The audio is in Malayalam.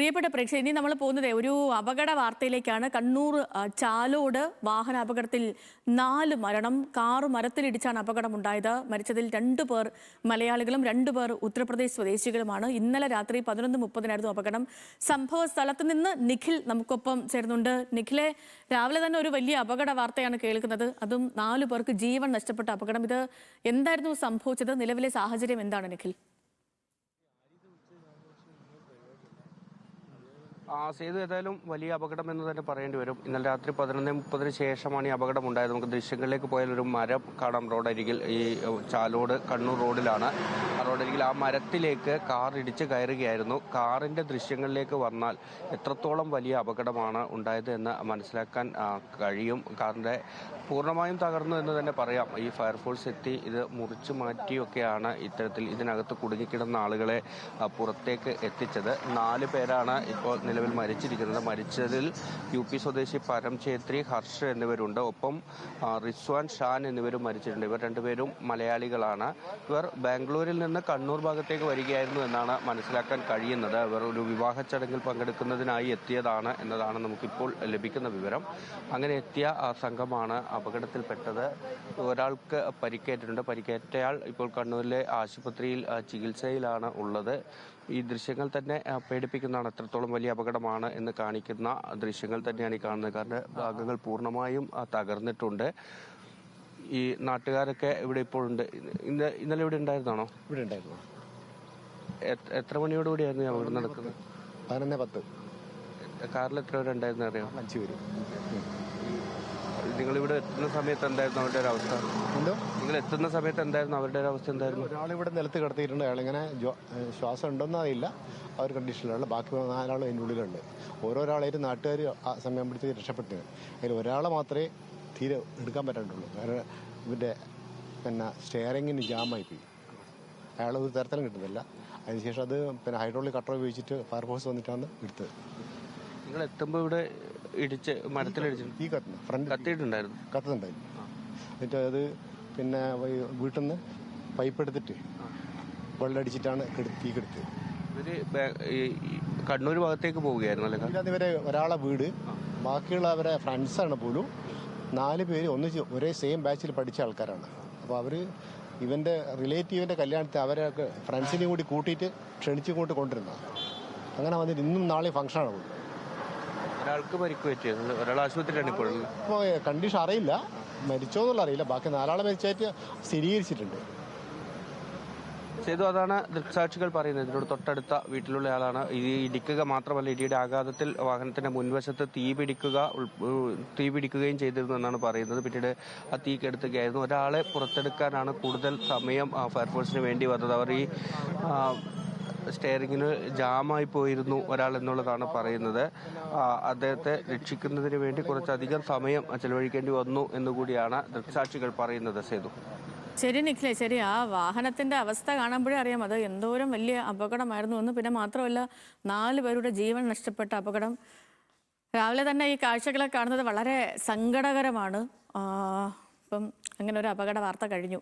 പ്രിയപ്പെട്ട പ്രേക്ഷകർ, ഇനി നമ്മൾ പോകുന്നത് ഒരു അപകട വാർത്തയിലേക്കാണ്. കണ്ണൂർ ചാലോട് വാഹന അപകടത്തിൽ 4 മരണം. കാറ് മരത്തിലിടിച്ചാണ് അപകടമുണ്ടായത്. മരിച്ചതിൽ 2 പേർ മലയാളികളും 2 പേർ ഉത്തർപ്രദേശ് സ്വദേശികളുമാണ്. ഇന്നലെ രാത്രി 11:30 അപകടം. സംഭവ സ്ഥലത്ത് നിന്ന് നിഖിൽ നമുക്കൊപ്പം ചേർന്നുണ്ട്. നിഖിലെ, രാവിലെ തന്നെ ഒരു വലിയ അപകട വാർത്തയാണ് കേൾക്കുന്നത്. അതും 4 പേർക്ക് ജീവൻ നഷ്ടപ്പെട്ട അപകടം. ഇത് എന്തായിരുന്നു സംഭവിച്ചത്? നിലവിലെ സാഹചര്യം എന്താണ് നിഖിൽ? സേതു, ഏതായാലും വലിയ അപകടം എന്ന് തന്നെ പറയേണ്ടി വരും. ഇന്നലെ രാത്രി 11:30 ശേഷമാണ് ഈ അപകടം ഉണ്ടായത്. നമുക്ക് ദൃശ്യങ്ങളിലേക്ക് പോയാൽ ഒരു മരം കാണാം റോഡരികിൽ. ഈ ചാലോട് കണ്ണൂർ റോഡിലാണ്. ആ റോഡരികിൽ ആ മരത്തിലേക്ക് കാർ ഇടിച്ച് കയറുകയായിരുന്നു. കാറിന്റെ ദൃശ്യങ്ങളിലേക്ക് വന്നാൽ എത്രത്തോളം വലിയ അപകടമാണ് ഉണ്ടായത് എന്ന് മനസ്സിലാക്കാൻ കഴിയും. കാറിന്റെ പൂർണ്ണമായും തകർന്നു എന്ന് തന്നെ പറയാം. ഈ ഫയർഫോഴ്സ് എത്തി ഇത് മുറിച്ചു മാറ്റിയൊക്കെയാണ് ഇത്തരത്തിൽ ഇതിനകത്ത് കുടുങ്ങിക്കിടന്ന ആളുകളെ പുറത്തേക്ക് എത്തിച്ചത്. 4 പേരാണ് ഇപ്പോൾ നിലവിൽ മരിച്ചിരിക്കുന്നത്. മരിച്ചതിൽ UP സ്വദേശി പരം ഛേത്രി, ഹർഷ് എന്നിവരുണ്ട്. ഒപ്പം റിസ്വാൻ, ഷാൻ എന്നിവരും മരിച്ചിട്ടുണ്ട്. ഇവർ 2 പേരും മലയാളികളാണ്. ഇവർ ബാംഗ്ലൂരിൽ നിന്ന് കണ്ണൂർ ഭാഗത്തേക്ക് വരികയായിരുന്നു എന്നാണ് മനസ്സിലാക്കാൻ കഴിയുന്നത്. ഇവർ ഒരു വിവാഹ ചടങ്ങിൽ പങ്കെടുക്കുന്നതിനായി എത്തിയതാണ് എന്നതാണ് നമുക്കിപ്പോൾ ലഭിക്കുന്ന വിവരം. അങ്ങനെ എത്തിയ സംഘമാണ് അപകടത്തിൽപ്പെട്ടത്. ഒരാൾക്ക് പരിക്കേറ്റിട്ടുണ്ട്. പരിക്കേറ്റയാൾ ഇപ്പോൾ കണ്ണൂരിലെ ആശുപത്രിയിൽ ചികിത്സയിലാണ് ഉള്ളത്. ഈ ദൃശ്യങ്ങൾ തന്നെ പേടിപ്പിക്കുന്നതാണ്. എത്രത്തോളം വലിയ അപകടമാണ് എന്ന് കാണിക്കുന്ന ദൃശ്യങ്ങൾ തന്നെയാണ് ഈ കാണുന്നത്. കാരണം ഭാഗങ്ങൾ പൂർണ്ണമായും തകർന്നിട്ടുണ്ട്. ഈ നാട്ടുകാരൊക്കെ ഇവിടെ ഇപ്പോൾ ഉണ്ട്. ഇന്നലെ ഇവിടെ ഉണ്ടായിരുന്നാണോ? ഇവിടെ ഉണ്ടായിരുന്നു. എത്ര മണിയോടുകൂടിയായിരുന്നു അപകടം നടക്കുന്നത്? 11:10. കാറിൽ എത്ര പേര് ഉണ്ടായിരുന്നു അറിയാം? 5 പേര്. നിങ്ങളിവിടെ എത്തുന്ന സമയത്ത് എന്തായിരുന്നു അവരുടെ ഒരു അവസ്ഥ? എന്തോ നിങ്ങൾ എത്തുന്ന സമയത്ത് എന്തായിരുന്നു അവരുടെ ഒരു അവസ്ഥ? എന്തായിരുന്നു? ഒരാളിവിടെ നിലത്ത് കിടത്തിയിട്ടുണ്ട്. അയാളിങ്ങനെ ശ്വാസം ഉണ്ടോന്നും അറിയില്ല. ആ ഒരു കണ്ടീഷനിലുള്ള. ബാക്കി 4 ആളും അതിൻ്റെ ഉള്ളിലുണ്ട്. ഓരോരാളായിട്ട് നാട്ടുകാർ ആ സമയം പിടിച്ച് രക്ഷപ്പെട്ടു. അതിൽ ഒരാളെ മാത്രമേ തീരെ എടുക്കാൻ പറ്റാണ്ടുള്ളൂ. കാരണം ഇവൻ്റെ സ്റ്റെയറിങ്ങിന് ജാമായി പോയി. അയാൾ ഒരു തരത്തിലും കിട്ടുന്നില്ല. അതിനുശേഷം അത് ഹൈഡ്രോളിക് കട്ടർ ഉപയോഗിച്ചിട്ട് ഫയർഫോഴ്സ് വന്നിട്ടാണ് എടുത്തത്. നിങ്ങൾ എത്തുമ്പോൾ ഇവിടെ ഇടിച്ച് മരത്തിലിടിച്ചു തീ കത്തുന്നു. ഫ്രണ്ട് കത്തിയിട്ടുണ്ടായിരുന്നു. കത്തുന്നുണ്ടായിരുന്നു. എന്നിട്ട് അത് വീട്ടിൽ നിന്ന് പൈപ്പ് എടുത്തിട്ട് വെള്ളമടിച്ചിട്ടാണ് തീ കെടുത്തത്. ഇവര് കണ്ണൂർ ഭാഗത്തേക്ക് പോവുകയായിരുന്നു അല്ലേ? ഇവരെ ഒരാളെ വീട്, ബാക്കിയുള്ള അവരെ ഫ്രണ്ട്സാണ് പോലും. 4 പേര് ഒന്നിച്ച് ഒരേ സെയിം ബാച്ചിൽ പഠിച്ച ആൾക്കാരാണ്. അപ്പോൾ അവർ ഇവൻ്റെ റിലേറ്റീവിൻ്റെ കല്യാണത്തിൽ അവരൊക്കെ ഫ്രണ്ട്സിനെയും കൂടി കൂട്ടിയിട്ട് ക്ഷണിച്ചു കൊണ്ട് കൊണ്ടിരുന്നതാണ്. അങ്ങനെ വന്നിട്ട് ഇന്നും നാളെയും ഫംഗ്ഷനാണ് പോലും. ഒരാൾക്ക് പരിക്ക് പറ്റിയത്, ഒരാൾ ആശുപത്രിയിലാണ് ഇപ്പോൾ. ഇപ്പോൾ കണ്ടീഷൻ അറിയില്ല, മരിച്ചോന്നുള്ള അറിയില്ല. ബാക്കി 4 ആളെ മരിച്ചായിട്ട് സ്ഥിരീകരിച്ചിട്ടുണ്ട്. സേതു, അതാണ് ദൃക്സാക്ഷികൾ പറയുന്നത്. ഇതിനോട് തൊട്ടടുത്ത വീട്ടിലുള്ള ആളാണ്. ഇത് ഇടിക്കുക മാത്രമല്ല, ഇടിയുടെ ആഘാതത്തിൽ വാഹനത്തിന്റെ മുൻവശത്ത് തീ പിടിക്കുകയും ചെയ്തിരുന്നു എന്നാണ് പറയുന്നത്. പിന്നീട് ആ തീ കെടുത്തുകയായിരുന്നു. ഒരാളെ പുറത്തെടുക്കാനാണ് കൂടുതൽ സമയം ഫയർഫോഴ്സിന് വേണ്ടി വന്നത്. അവർ ഈ സ്റ്റെയറിങ്ങിന് ജാമായി പോയിരുന്നു ഒരാൾ എന്നുള്ളതാണ് പറയുന്നത്. അദ്ദേഹത്തെ രക്ഷിക്കുന്നതിന് വേണ്ടി കുറച്ചധികം സമയം ചെലവഴിക്കേണ്ടി വന്നു എന്നുകൂടിയാണ് ദൃക്സാക്ഷികൾ പറയുന്നത്. സേതു, ശരി നിഖിലെ, ശരി. ആ വാഹനത്തിന്റെ അവസ്ഥ കാണുമ്പോഴേ അറിയാം അത് എന്തോരം വലിയ അപകടമായിരുന്നു എന്ന്. പിന്നെ മാത്രമല്ല, 4 പേരുടെ ജീവൻ നഷ്ടപ്പെട്ട അപകടം. രാവിലെ തന്നെ ഈ കാഴ്ചകളെ കാണുന്നത് വളരെ സങ്കടകരമാണ്. അപ്പം അങ്ങനെ ഒരു അപകട വാർത്ത കഴിഞ്ഞു.